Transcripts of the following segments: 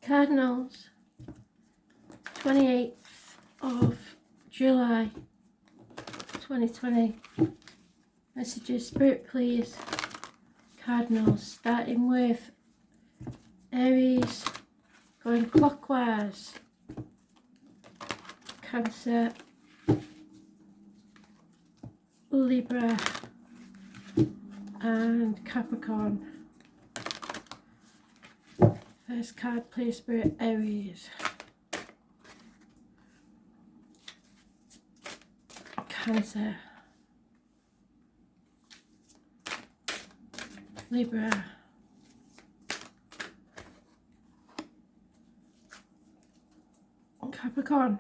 Cardinals, 28th of July 2020. Messages, Spirit please. Cardinals, starting with Aries, going clockwise. Cancer, Libra and Capricorn. First card, please, Spirit. Aries, Cancer, Libra, Capricorn.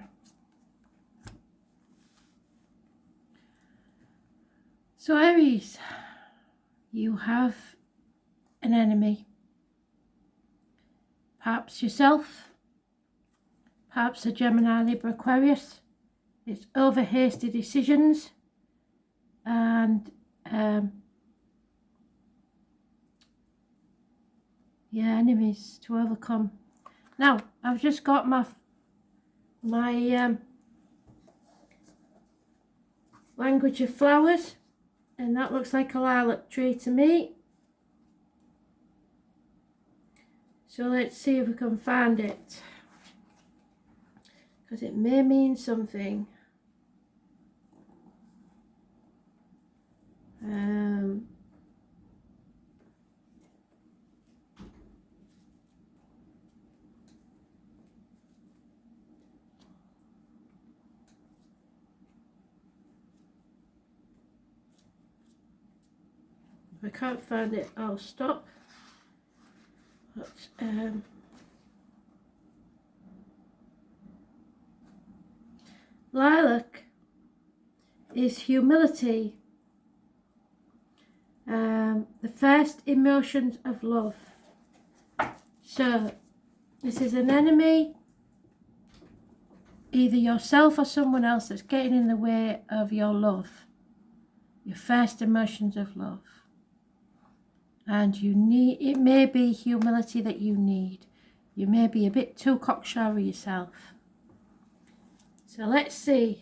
So Aries, you have an enemy. Perhaps yourself, perhaps a Gemini, Libra, Aquarius. It's over hasty decisions and enemies to overcome. Now, I've just got my language of flowers, and that looks like a lilac tree to me. So let's see if we can find it, because it may mean something. If I can't find it, I'll stop. But, lilac is humility, the first emotions of love. So this is an enemy, either yourself or someone else, that's getting in the way of your love, your first emotions of love. And it may be humility that you need. You may be a bit too cocksure of yourself. So let's see.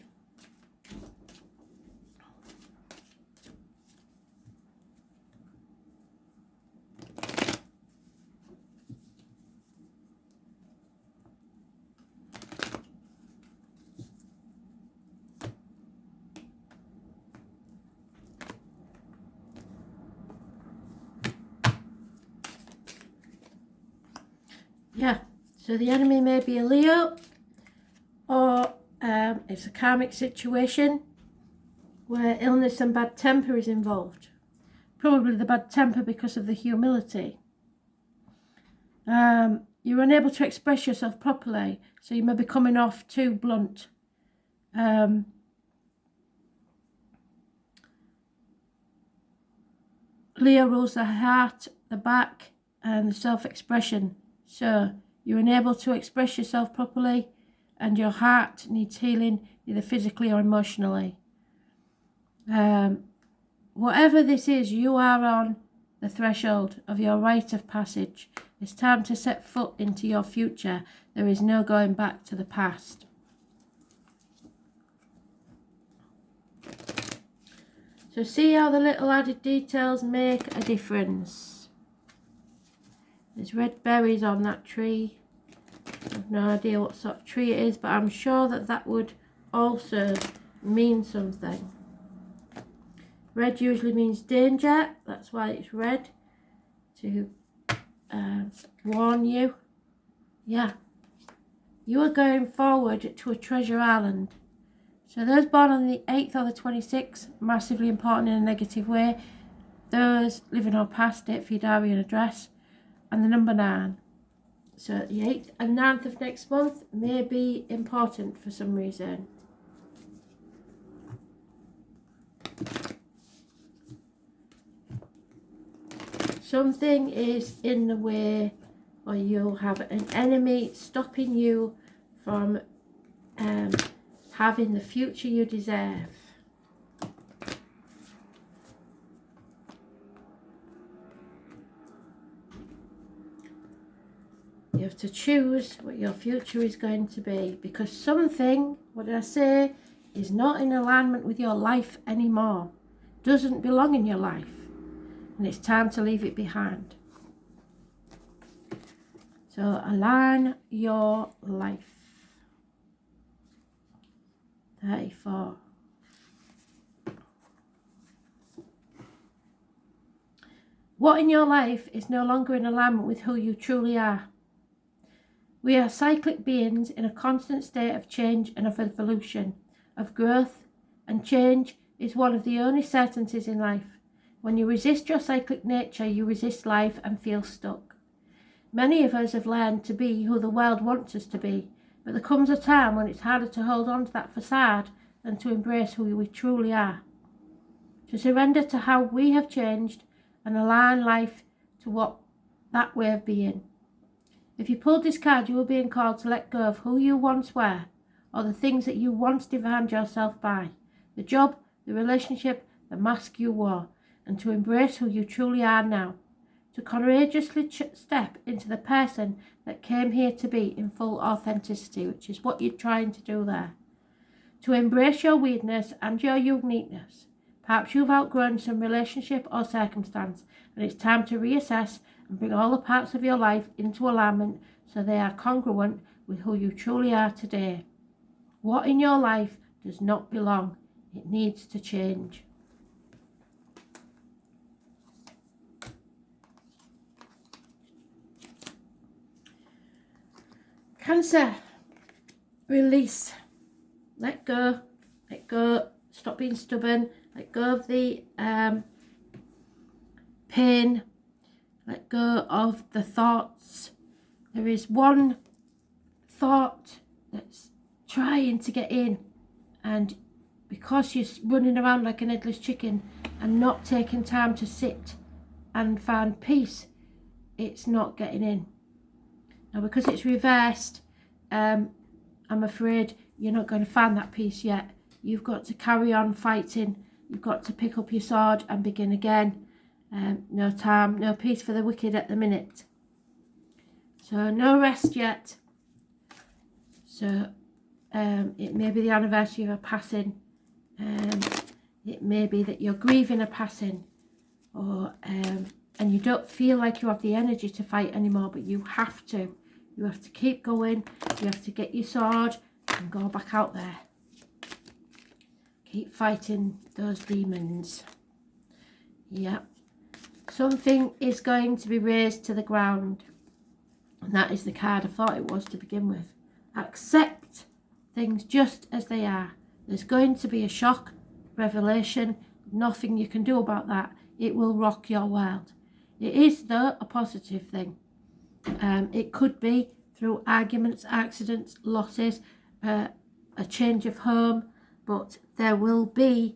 Yeah, so the enemy may be a Leo, or it's a karmic situation where illness and bad temper is involved. Probably the bad temper because of the humility. You're unable to express yourself properly, so you may be coming off too blunt. Leo rules the heart, the back, and the self-expression. So you're unable to express yourself properly, and your heart needs healing, either physically or emotionally. Whatever this is, you are on the threshold of your rite of passage. It's time to set foot into your future. There is no going back to the past. So see how the little added details make a difference. There's red berries on that tree. I have no idea what sort of tree it is, but I'm sure that that would also mean something. Red usually means danger. That's why it's red, to warn you. Yeah, you are going forward to a treasure island. So those born on the 8th or the 26th, massively important in a negative way. Those living or past, date for your diary and address. And the number 9. So the 8th and 9th of next month may be important for some reason. Something is in the way, or you'll have an enemy stopping you from having the future you deserve. You've have to choose what your future is going to be, because something, what did I say, is not in alignment with your life anymore. Doesn't belong in your life. And it's time to leave it behind. So align your life. 34. What in your life is no longer in alignment with who you truly are? We are cyclic beings in a constant state of change and of evolution, of growth, and change is one of the only certainties in life. When you resist your cyclic nature, you resist life and feel stuck. Many of us have learned to be who the world wants us to be, but there comes a time when it's harder to hold on to that facade than to embrace who we truly are. To surrender to how we have changed and align life to what that way of being. If you pulled this card, you were being called to let go of who you once were, or the things that you once defined yourself by, the job, the relationship, the mask you wore, and to embrace who you truly are now. To courageously step into the person that came here to be in full authenticity, which is what you're trying to do there. To embrace your weirdness and your uniqueness. Perhaps you've outgrown some relationship or circumstance, and it's time to reassess and bring all the parts of your life into alignment so they are congruent with who you truly are today. What in your life does not belong? It needs to change. Cancer, release, let go, stop being stubborn, let go of the pain, let go of the thoughts. There is one thought that's trying to get in, and because you're running around like an headless chicken and not taking time to sit and find peace, it's not getting in. Now, because it's reversed, I'm afraid you're not going to find that peace yet. You've got to carry on fighting. You've got to pick up your sword and begin again. No time, no peace for the wicked at the minute. So no rest yet. So it may be the anniversary of a passing. It may be that you're grieving a passing, or and you don't feel like you have the energy to fight anymore, but you have to. You have to keep going. You have to get your sword and go back out there. Keep fighting those demons. Yeah. Something is going to be raised to the ground. And that is the card I thought it was to begin with. Accept things just as they are. There's going to be a shock, revelation. Nothing you can do about that. It will rock your world. It is, though, a positive thing. It could be through arguments, accidents, losses, a change of home, but there will be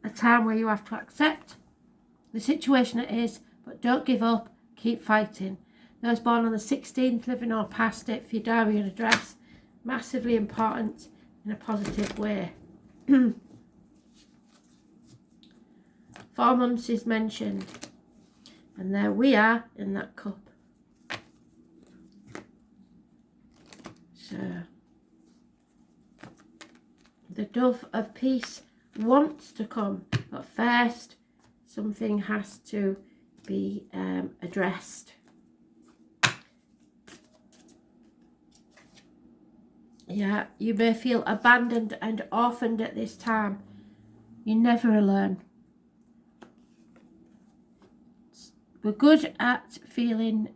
a time where you have to accept the situation it is, but don't give up, keep fighting. Those born on the 16th, living or past it, for your diary and address, massively important in a positive way. 4 months is mentioned, and there we are in that cup. So the dove of peace wants to come, but first something has to be addressed. Yeah, you may feel abandoned and orphaned at this time. You're never alone. We're good at feeling,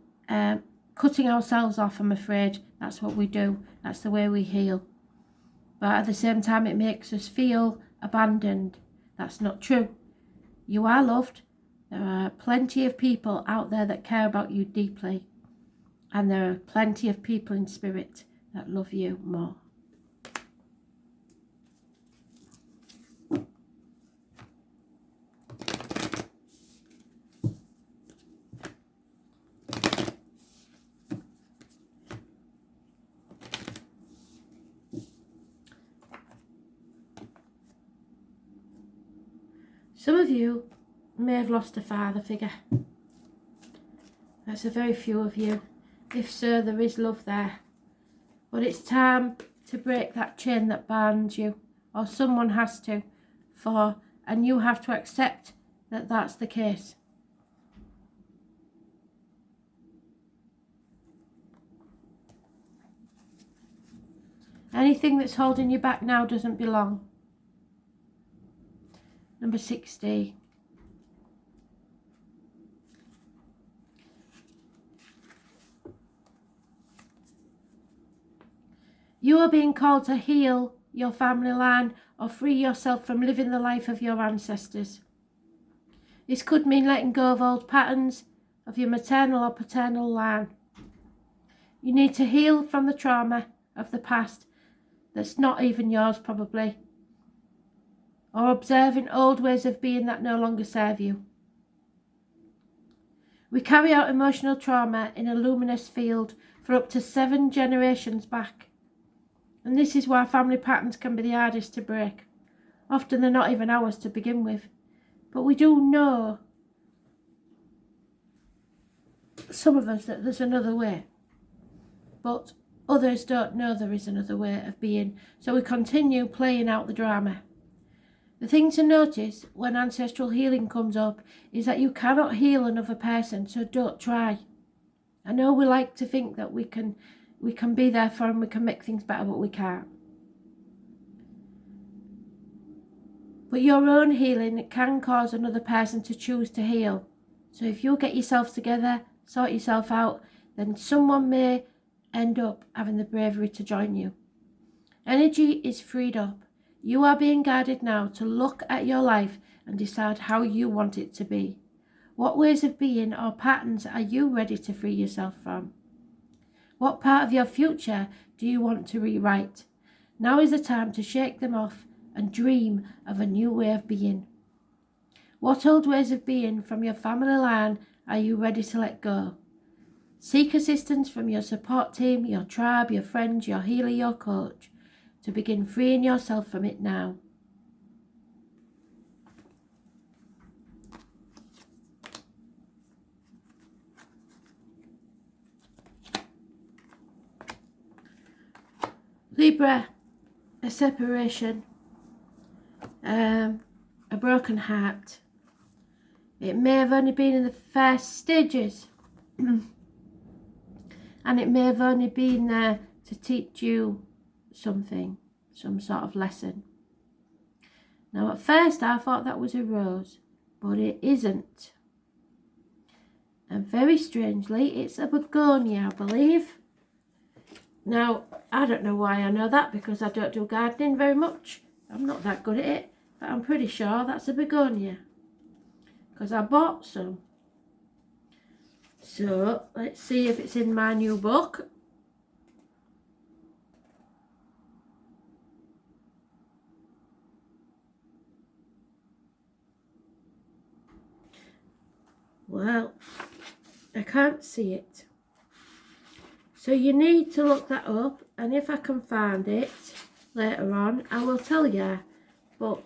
cutting ourselves off, I'm afraid. That's what we do. That's the way we heal. But at the same time, it makes us feel abandoned. That's not true. You are loved. There are plenty of people out there that care about you deeply. And there are plenty of people in spirit that love you more. Some of you may have lost a father figure. That's a very few of you. If so, there is love there. But it's time to break that chain that binds you, or someone has to, and you have to accept that that's the case. Anything that's holding you back now doesn't belong. Number 60. You are being called to heal your family line or free yourself from living the life of your ancestors. This could mean letting go of old patterns of your maternal or paternal line. You need to heal from the trauma of the past that's not even yours probably, or observing old ways of being that no longer serve you. We carry out emotional trauma in a luminous field for up to 7 generations back. And this is why family patterns can be the hardest to break. Often they're not even ours to begin with. But we do know, some of us, that there's another way. But others don't know there is another way of being. So we continue playing out the drama. The thing to notice when ancestral healing comes up is that you cannot heal another person, so don't try. I know we like to think that we can be there for them, we can make things better, but we can't. But your own healing can cause another person to choose to heal. So if you get yourself together, sort yourself out, then someone may end up having the bravery to join you. Energy is freed up. You are being guided now to look at your life and decide how you want it to be. What ways of being or patterns are you ready to free yourself from? What part of your future do you want to rewrite? Now is the time to shake them off and dream of a new way of being. What old ways of being from your family line are you ready to let go? Seek assistance from your support team, your tribe, your friends, your healer, your coach, to begin freeing yourself from it now. Libra, a separation, a broken heart. It may have only been in the first stages and it may have only been there to teach you something, some sort of lesson. Now at first I thought that was a rose, but it isn't. And very strangely, it's a begonia, I believe. Now, I don't know why I know that, because I don't do gardening very much. I'm not that good at it, but I'm pretty sure that's a begonia, because I bought some. So, let's see if it's in my new book. Well, I can't see it. So you need to look that up, and if I can find it later on, I will tell you. But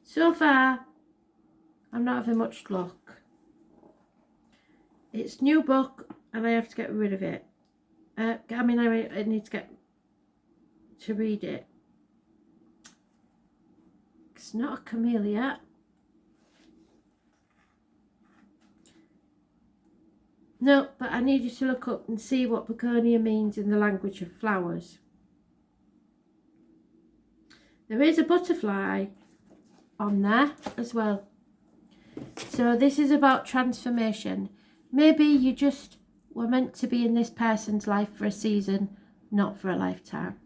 so far, I'm not having much luck. It's new book, and I have to get rid of it. I need to get to read it. It's not a camellia. No, but I need you to look up and see what begonia means in the language of flowers. There is a butterfly on there as well. So this is about transformation. Maybe you just were meant to be in this person's life for a season, not for a lifetime.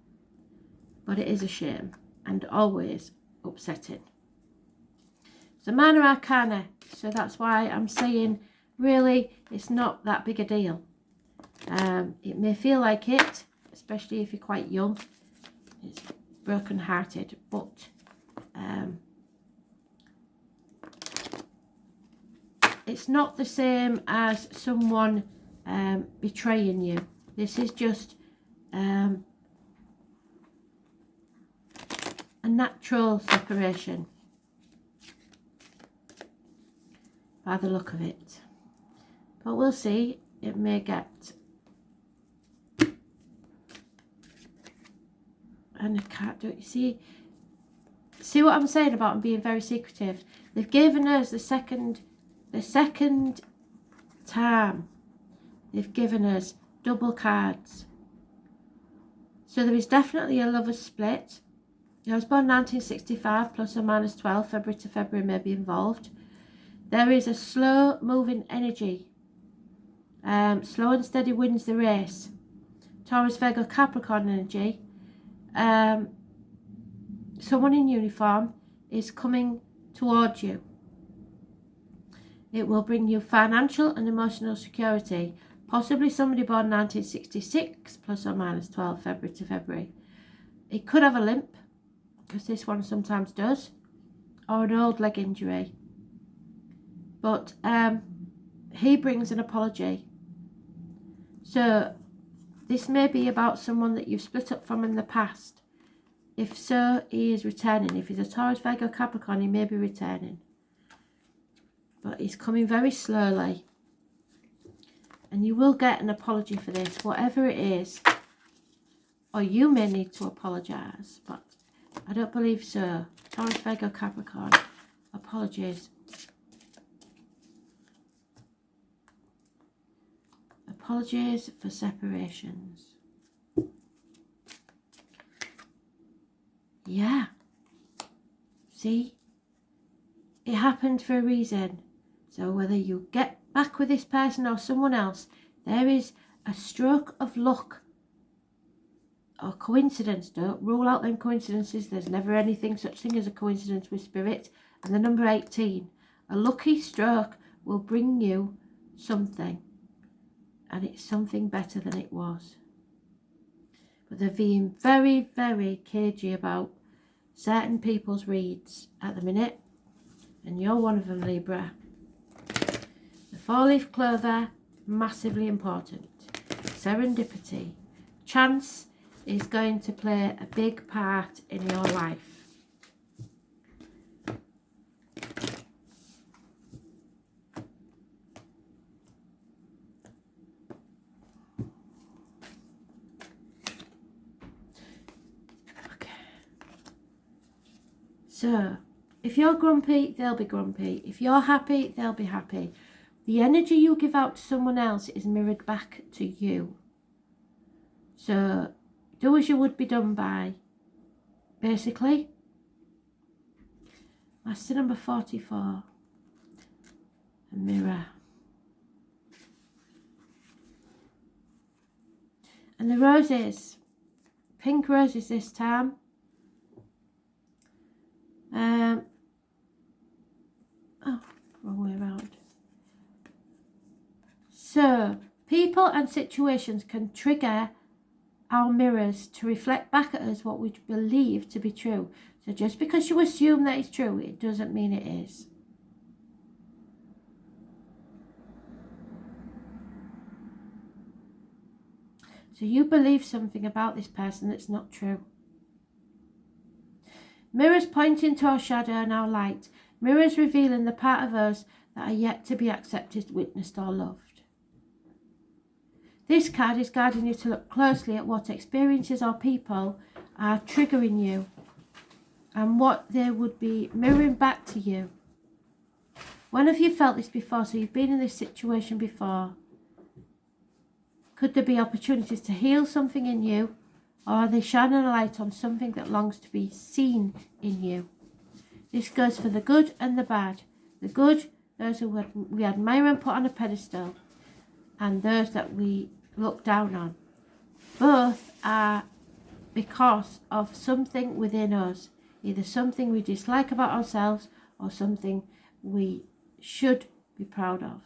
But it is a shame and always upsetting. It's a minor arcana, so that's why I'm saying really it's not that big a deal. It may feel like it, especially if you're quite young. It's broken hearted, but it's not the same as someone betraying you. This is just a natural separation by the look of it. But we'll see. it may get, and I can't do it. You see what I'm saying about them being very secretive? They've given us the second time. They've given us double cards. So there is definitely a lover's split. I was born 1965, plus or minus 12, February to February may be involved. There is a slow moving energy. Slow and steady wins the race. Taurus, Virgo, Capricorn energy. Someone in uniform is coming towards you. It will bring you financial and emotional security. Possibly somebody born 1966, plus or minus 12, February to February. It could have a limp, because this one sometimes does, or an old leg injury. But he brings an apology. So this may be about someone that you've split up from in the past. If so, he is returning. If he's a Taurus, Virgo, Capricorn, he may be returning. But he's coming very slowly. And you will get an apology for this, whatever it is. Or you may need to apologise, but I don't believe so. Taurus, Virgo, Capricorn, apologies. Apologies for separations. Yeah. See? It happened for a reason. So whether you get back with this person or someone else, there is a stroke of luck or coincidence. Don't rule out them coincidences. There's never anything such thing as a coincidence with spirit. And the number 18, a lucky stroke will bring you something. And it's something better than it was. But they're being very, very cagey about certain people's reads at the minute. And you're one of them, Libra. The 4-leaf clover, massively important. Serendipity. Chance is going to play a big part in your life. So, if you're grumpy, they'll be grumpy. If you're happy, they'll be happy. The energy you give out to someone else is mirrored back to you. So, do as you would be done by. Basically. Master number 44. A mirror. And the roses. Pink roses this time. Wrong way around. So, people and situations can trigger our mirrors to reflect back at us what we believe to be true. So just because you assume that it's true, it doesn't mean it is. So you believe something about this person that's not true. Mirrors pointing to our shadow and our light. Mirrors revealing the part of us that are yet to be accepted, witnessed or loved. This card is guiding you to look closely at what experiences or people are triggering you and what they would be mirroring back to you. When have you felt this before? So you've been in this situation before. Could there be opportunities to heal something in you, or are they shining a light on something that longs to be seen in you? This goes for the good and the bad. The good, those who we admire and put on a pedestal, and those that we look down on. Both are because of something within us, either something we dislike about ourselves or something we should be proud of.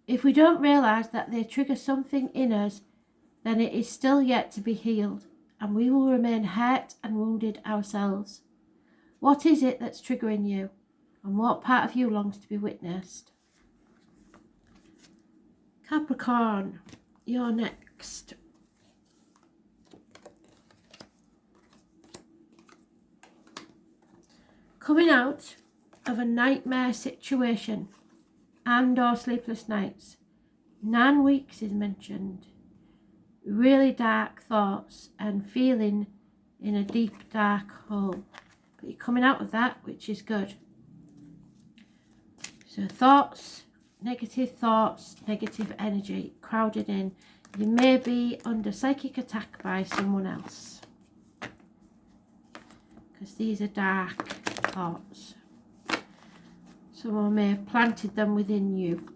If we don't realise that they trigger something in us, then it is still yet to be healed, and we will remain hurt and wounded ourselves. What is it that's triggering you, and what part of you longs to be witnessed? Capricorn, you're next. Coming out of a nightmare situation and or sleepless nights. 9 weeks is mentioned. Really dark thoughts and feeling in a deep dark hole. But you're coming out of that, which is good. So thoughts, negative energy crowded in. You may be under psychic attack by someone else, because these are dark thoughts. Someone may have planted them within you.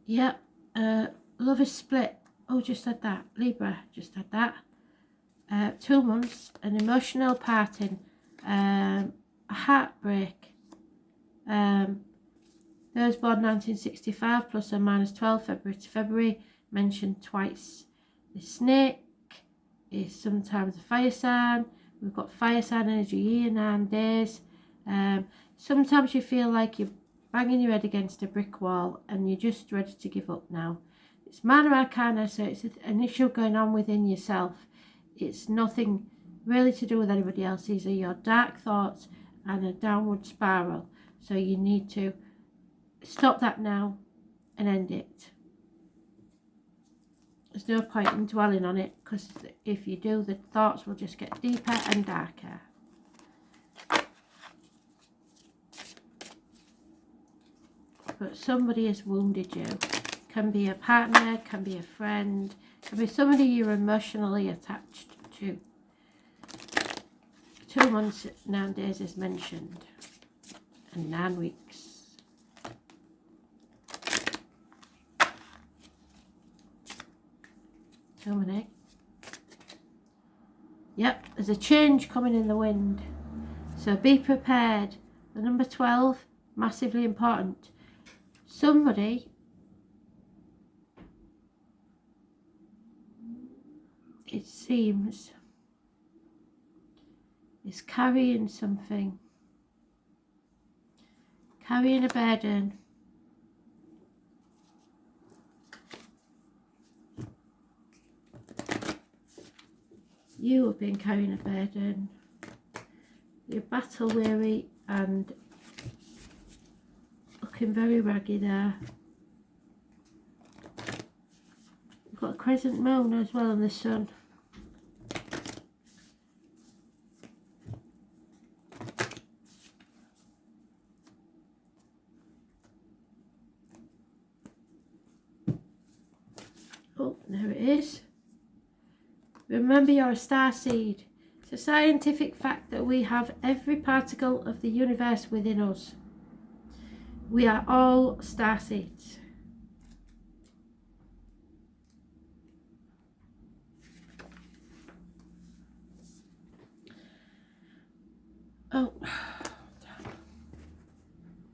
Yep, love is split. Oh, just had that. Libra, just had that. 2 months, an emotional parting, a heartbreak. Those born 1965 plus or minus 12 February to February, mentioned twice. The snake is sometimes a fire sign. We've got fire sign energy here, 9 days. Sometimes you feel like you're banging your head against a brick wall and you're just ready to give up now. It's minor arcana, so it's an issue going on within yourself. It's nothing really to do with anybody else. These are your dark thoughts and a downward spiral. So you need to stop that now and end it. There's no point in dwelling on it, because if you do, the thoughts will just get deeper and darker. But somebody has wounded you. Can be a partner, can be a friend, can be somebody you're emotionally attached to. 2 months, 9 days is mentioned, and 9 weeks. Too many. Yep, there's a change coming in the wind, so be prepared. The number 12, massively important. Somebody it seems is carrying something, carrying a burden. You have been carrying a burden. You're battle weary and looking very raggy there. We've got a crescent moon as well and the sun. Oh, there it is. Remember, you're a star seed. It's a scientific fact that we have every particle of the universe within us. We are all star seeds. Oh.